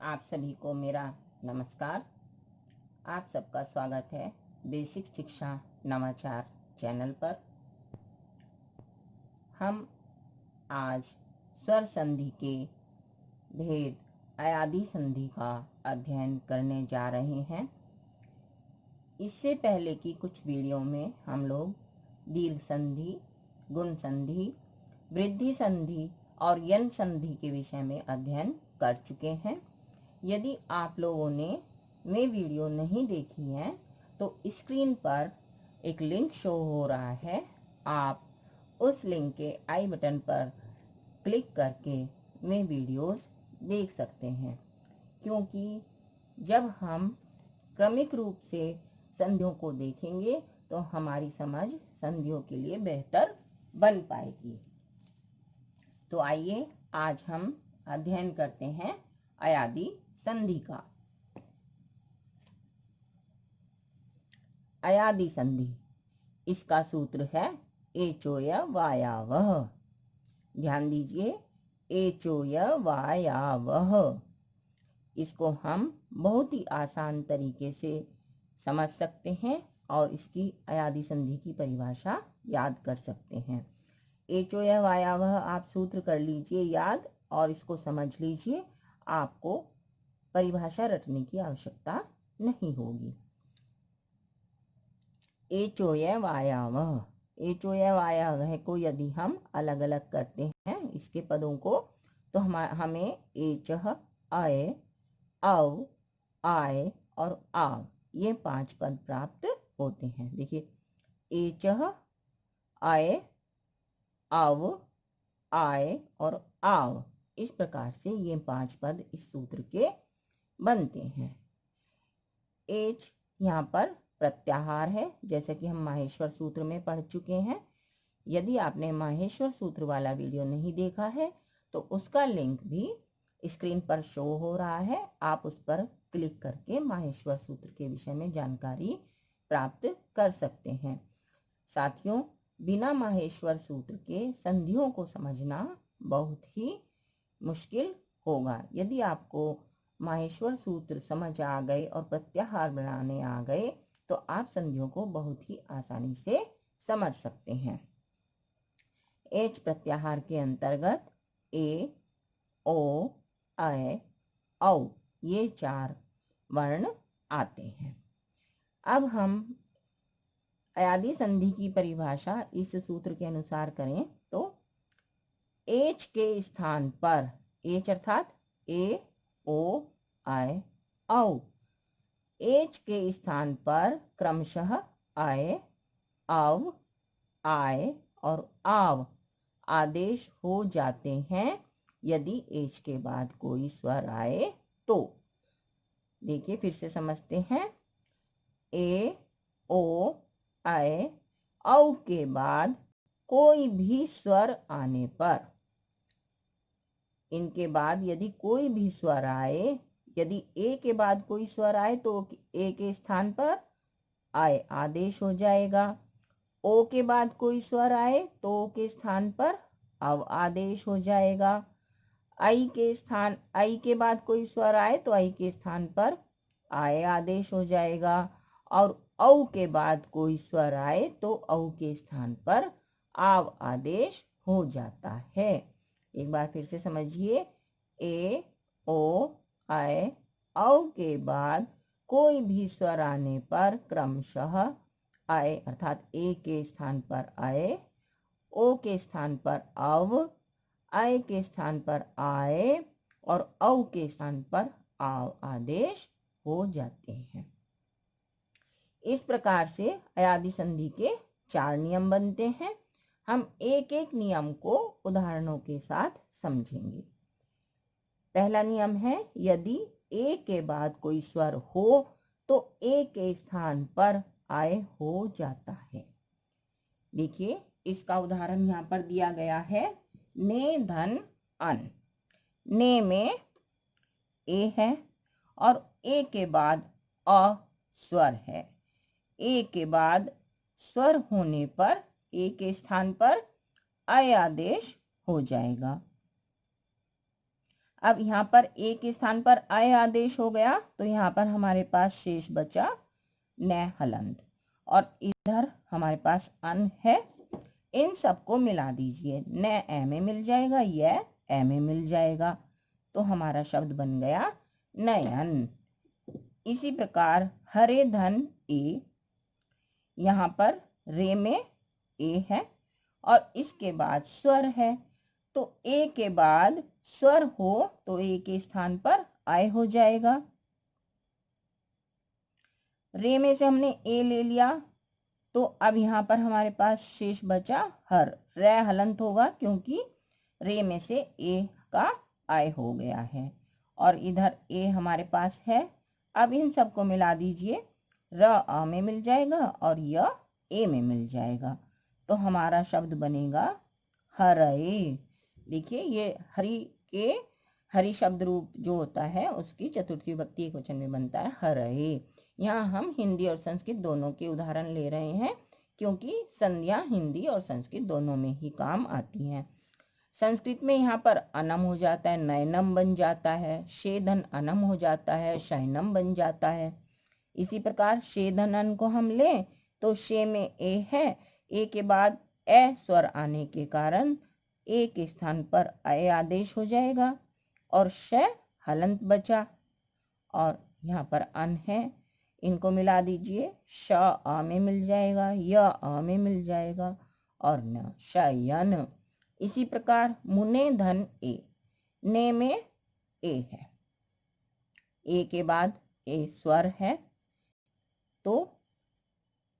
आप सभी को मेरा नमस्कार। आप सबका स्वागत है बेसिक शिक्षा नवाचार चैनल पर। हम आज स्वर संधि के भेद अयादी संधि का अध्ययन करने जा रहे हैं। इससे पहले की कुछ वीडियो में हम लोग दीर्घ संधि, गुण संधि, वृद्धि संधि और यन संधि के विषय में अध्ययन कर चुके हैं। यदि आप लोगों ने वे वीडियो नहीं देखी हैं तो स्क्रीन पर एक लिंक शो हो रहा है। आप उस लिंक के आई बटन पर क्लिक करके वे वीडियोस देख सकते हैं, क्योंकि जब हम क्रमिक रूप से संधियों को देखेंगे तो हमारी समझ संधियों के लिए बेहतर बन पाएगी। तो आइए आज हम अध्ययन करते हैं अयादी संधि का। अयादी संधि, इसका सूत्र है एचोय वायावह। ध्यान दीजिए, एचोय वायावह। इसको हम बहुत ही आसान तरीके से समझ सकते हैं और इसकी अयादी संधि की परिभाषा याद कर सकते हैं। एचोय वायावह आप सूत्र कर लीजिए याद और इसको समझ लीजिए। आपको परिभाषा रटने की आवश्यकता नहीं होगी। एचोय वायावह, एचोय वायावह को यदि हम अलग अलग करते हैं इसके पदों को, तो हमें एचह, अय, अव, आय और आव, ये 5 पद प्राप्त होते हैं। देखिए, एचह, अय, अव, आय और आव, इस प्रकार से ये 5 पद इस सूत्र के बनते हैं। एच यहाँ पर प्रत्याहार है, जैसे कि हम माहेश्वर सूत्र में पढ़ चुके हैं। यदि आपने माहेश्वर सूत्र वाला वीडियो नहीं देखा है तो उसका लिंक भी स्क्रीन पर शो हो रहा है। आप उस पर क्लिक करके माहेश्वर सूत्र के विषय में जानकारी प्राप्त कर सकते हैं। साथियों, बिना माहेश्वर सूत्र के संधियों को समझना बहुत ही मुश्किल होगा। यदि आपको माहेश्वर सूत्र समझ आ गए और प्रत्याहार बनाने आ गए तो आप संधियों को बहुत ही आसानी से समझ सकते हैं। एच प्रत्याहार के अंतर्गत ए, ओ, अय, औ, ये 4 वर्ण आते हैं। अब हम अयादी संधि की परिभाषा इस सूत्र के अनुसार करें तो एच के स्थान पर, एच अर्थात ए, ओ, अय, औ, एच के स्थान पर क्रमशः अय, अव, आय और आव आदेश हो जाते हैं यदि एच के बाद कोई स्वर आए तो। देखिए, फिर से समझते हैं। ए, ओ, अय, औ के बाद कोई भी स्वर आने पर, इनके बाद यदि कोई भी स्वर आए, यदि ए के बाद कोई स्वर आए तो ए के स्थान पर आय आदेश हो जाएगा। ओ के बाद कोई स्वर आए तो ओ के स्थान पर अव आदेश हो जाएगा। आई के बाद कोई स्वर आए तो आई के स्थान पर आय आदेश हो जाएगा। और औ के बाद कोई स्वर आए तो औ के स्थान पर आव आदेश हो जाता है। एक बार फिर से समझिए। ए, ओ, अय, औ के बाद कोई भी स्वर आने पर क्रमशः अय अर्थात ए के स्थान पर अय, ओ के स्थान पर अव, अय के स्थान पर आय और औ के स्थान पर आव आदेश हो जाते हैं। इस प्रकार से अयादी संधि के 4 नियम बनते हैं। हम एक एक नियम को उदाहरणों के साथ समझेंगे। पहला नियम है, यदि ए के बाद कोई स्वर हो तो ए के स्थान पर आय हो जाता है। देखिए, इसका उदाहरण यहाँ पर दिया गया है। ने, धन, अन। ने में ए है और ए के बाद अ स्वर है। ए के बाद स्वर होने पर ए के स्थान पर अय आदेश हो जाएगा। अब यहाँ पर ए के स्थान पर आय आदेश हो गया, तो यहाँ पर हमारे पास शेष बचा न हलंत, और इधर हमारे पास अन है। इन सबको मिला दीजिए, न ए में मिल जाएगा, यह ए में मिल जाएगा, तो हमारा शब्द बन गया नयन। इसी प्रकार हरे धन ए, यहाँ पर रे में ए है और इसके बाद स्वर है, तो ए के बाद स्वर हो तो ए के स्थान पर आय हो जाएगा। रे में से हमने ए ले लिया, तो अब यहाँ पर हमारे पास शेष बचा हर, रे हलंत होगा क्योंकि रे में से ए का आय हो गया है, और इधर ए हमारे पास है। अब इन सबको मिला दीजिए, र आ में मिल जाएगा और य ए में मिल जाएगा, तो हमारा शब्द बनेगा हरए। देखिए ये हरि के हरि शब्द रूप जो होता है उसकी चतुर्थी विभक्ति एकवचन में बनता है हरए। यहाँ हम हिंदी और संस्कृत दोनों के उदाहरण ले रहे हैं क्योंकि संज्ञा हिंदी और संस्कृत दोनों में ही काम आती हैं। संस्कृत में यहाँ पर अनम हो जाता है, नयनम बन जाता है, शेधन अनम हो जाता है, शयनम बन जाता है। इसी प्रकार शेधन अन को हम लें तो शे में ए है, ए के बाद ए स्वर आने के कारण ए के स्थान पर अय आदेश हो जाएगा और श हलंत बचा, और यहाँ पर अन है, इनको मिला दीजिए, श आ में मिल जाएगा, य आ में मिल जाएगा और न शयन। इसी प्रकार मुने धन ए, ने में ए है, ए के बाद ए स्वर है तो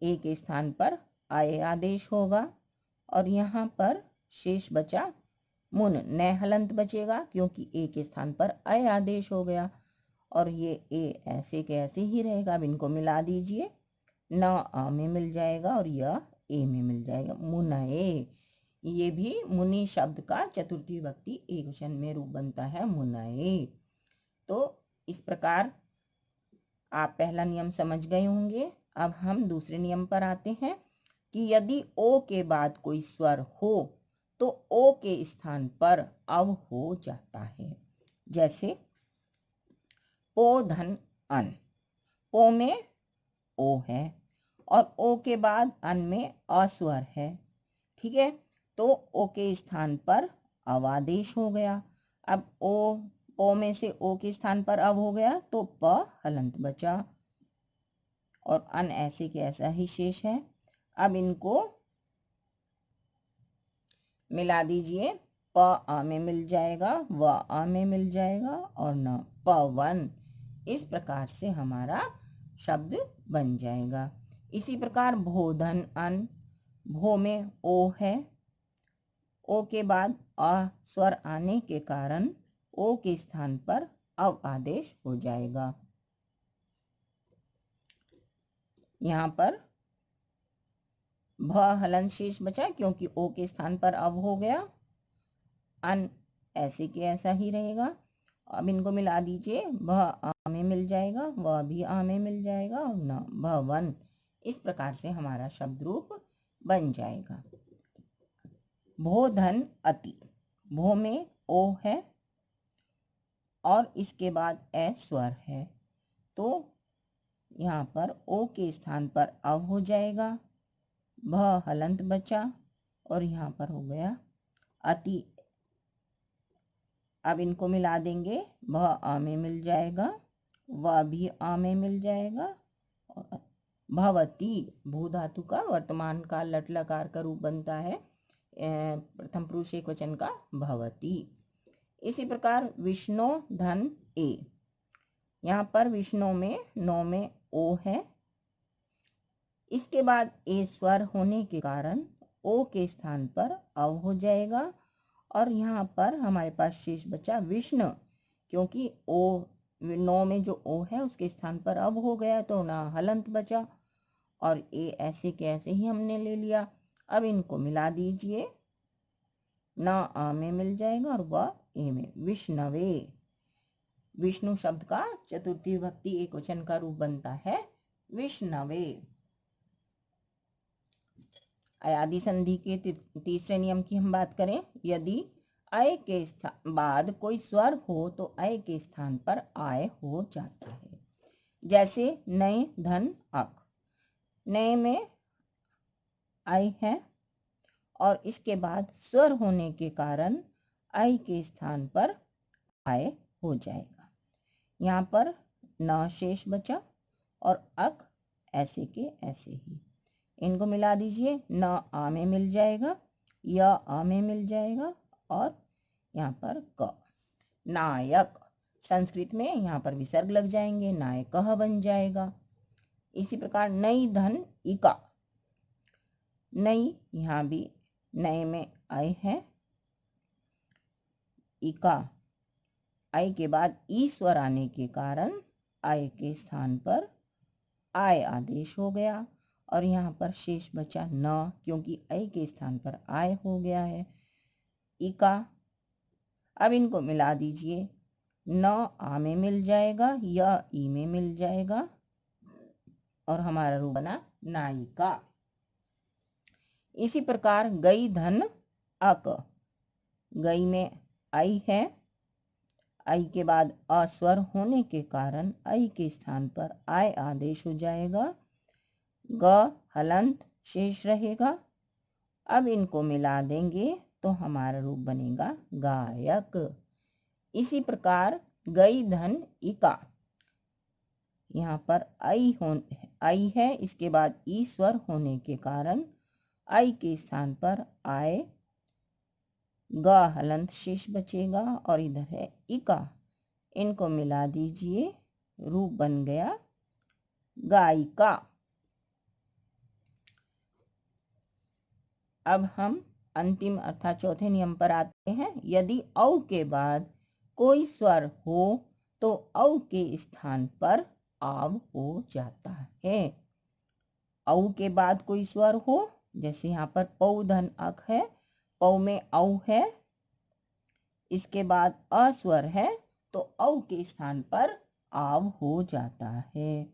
ए के स्थान पर आय आदेश होगा, और यहाँ पर शेष बचा मुन, न हलंत बचेगा क्योंकि ए के स्थान पर आय आदेश हो गया, और ये ए ऐसे के ऐसे ही रहेगा। अब इनको मिला दीजिए, न आ में मिल जाएगा और यह ए में मिल जाएगा, मुनए। ये भी मुनि शब्द का चतुर्थी विभक्ति एकवचन में रूप बनता है, मुनए। तो इस प्रकार आप पहला नियम समझ गए होंगे। अब हम दूसरे नियम पर आते हैं कि यदि ओ के बाद कोई स्वर हो तो ओ के स्थान पर अव हो जाता है। जैसे पो धन अन, पो में ओ है और ओ के बाद अन में अस्वर है, ठीक है, तो ओ के स्थान पर अवादेश हो गया। अब ओ में से ओ के स्थान पर अव हो गया तो प हलंत बचा, और अन ऐसे के ऐसा ही शेष है। अब इनको मिला दीजिए, प आ में मिल जाएगा, व आ में मिल जाएगा और न पवन। इस प्रकार से हमारा शब्द बन जाएगा। इसी प्रकार भोधन अन, भो में ओ है, ओ के बाद आ स्वर आने के कारण ओ के स्थान पर अव आदेश हो जाएगा। यहाँ पर भ हलन शेष बचा क्योंकि ओ के स्थान पर अव हो गया, अन ऐसे के ऐसा ही रहेगा। अब इनको मिला दीजिए, भ आ में मिल जाएगा, व भी आ में मिल जाएगा और न भवन। इस प्रकार से हमारा शब्द रूप बन जाएगा। भो धन अति, भो में ओ है और इसके बाद ए स्वर है, तो यहाँ पर ओ के स्थान पर अव हो जाएगा, भ हलंत बचा और यहाँ पर हो गया अति। अब इनको मिला देंगे, भ आ में मिल जाएगा, व भी आ में मिल जाएगा और भवती भू धातु का वर्तमान काल लट लकार का रूप बनता है, प्रथम पुरुष एकवचन का भवती। इसी प्रकार विष्णु धन ए, यहाँ पर विष्णु में नो में ओ है, इसके बाद ए स्वर होने के कारण ओ के स्थान पर अव हो जाएगा, और यहाँ पर हमारे पास शेष बचा विष्णु क्योंकि ओ नो में जो ओ है उसके स्थान पर अव हो गया तो ना हलंत बचा, और ए ऐसे के ऐसे ही हमने ले लिया। अब इनको मिला दीजिए, ना आ में मिल जाएगा और व ए में, विष्णवे। विष्णु शब्द का चतुर्थी विभक्ति एकवचन का रूप बनता है विष्णवे। अयादि संधि के तीसरे नियम की हम बात करें, यदि अय के बाद कोई स्वर हो तो अय के स्थान पर आय हो जाता है। जैसे नए, धन, अक। नए में अय है और इसके बाद स्वर होने के कारण अय के स्थान पर आय हो जाएगा। यहाँ पर न शेष बचा और अक ऐसे के ऐसे ही। इनको मिला दीजिए, न आ में मिल जाएगा, य आ में मिल जाएगा और यहाँ पर क। नायक, संस्कृत में यहाँ पर विसर्ग लग जाएंगे, नायकः बन जाएगा। इसी प्रकार नई, धन, इका। नई, यहाँ भी नए में अय है, इका। अय के बाद ई स्वर आने के कारण अय के स्थान पर आय आदेश हो गया और यहाँ पर शेष बचा न, क्योंकि अय के स्थान पर आय हो गया है। इका। अब इनको मिला दीजिए, न आ में मिल जाएगा, य ई में मिल जाएगा और हमारा रूप बना नायिका। इसी प्रकार गई, धन, अक। गई में अय है, अय के बाद अस्वर होने के कारण अय के स्थान पर आय आदेश हो जाएगा। ग हलंत शेष रहेगा। अब इनको मिला देंगे तो हमारा रूप बनेगा गायक। इसी प्रकार गई, धन, इका। यहाँ पर अय है, इसके बाद ई स्वर होने के कारण अय के स्थान पर आय, ग हलंत शेष बचेगा और इधर है इका। इनको मिला दीजिए, रूप बन गया गायिका। अब हम अंतिम अर्थात चौथे नियम पर आते हैं। यदि औ के बाद कोई स्वर हो तो औ के स्थान पर आव हो जाता है। औ के बाद कोई स्वर हो, जैसे यहाँ पर पौ, धन, अक है, पौ में औ है, इसके बाद अस्वर है तो औ के स्थान पर आव हो जाता है।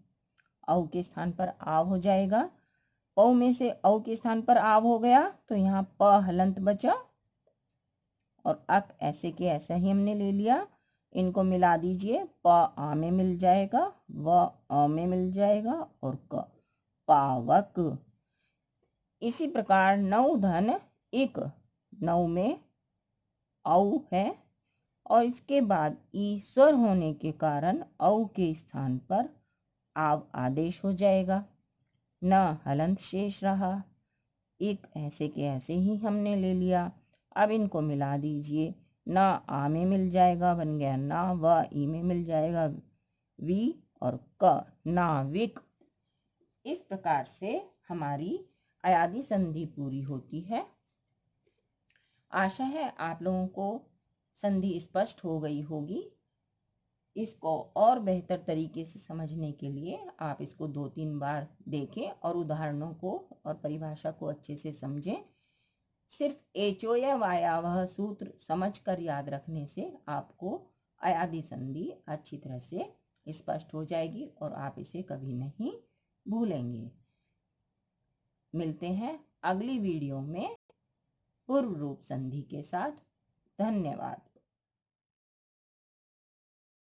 औ के स्थान पर आव हो जाएगा। पौ में से औ के स्थान पर आव हो गया तो यहाँ प हलंत बचा और अक ऐसे के ऐसा ही हमने ले लिया। इनको मिला दीजिए, प आ में मिल जाएगा, व अ में मिल जाएगा और क पावक। इसी प्रकार नौ, धन, इक। नौ में औ है और इसके बाद ई स्वर होने के कारण औ के स्थान पर आव आदेश हो जाएगा। न हलंत शेष रहा, एक ऐसे के ऐसे ही हमने ले लिया। अब इनको मिला दीजिए, न आ में मिल जाएगा, बन गया ना, व ई में मिल जाएगा वी और क, नाविक। इस प्रकार से हमारी अयादी संधि पूरी होती है। आशा है आप लोगों को संधि स्पष्ट हो गई होगी। इसको और बेहतर तरीके से समझने के लिए आप इसको 2-3 बार देखें और उदाहरणों को और परिभाषा को अच्छे से समझें। सिर्फ एचो या वायावह सूत्र समझकर याद रखने से आपको अयादी संधि अच्छी तरह से स्पष्ट हो जाएगी और आप इसे कभी नहीं भूलेंगे। मिलते हैं अगली वीडियो में पूर्व रूप संधि के साथ। धन्यवाद।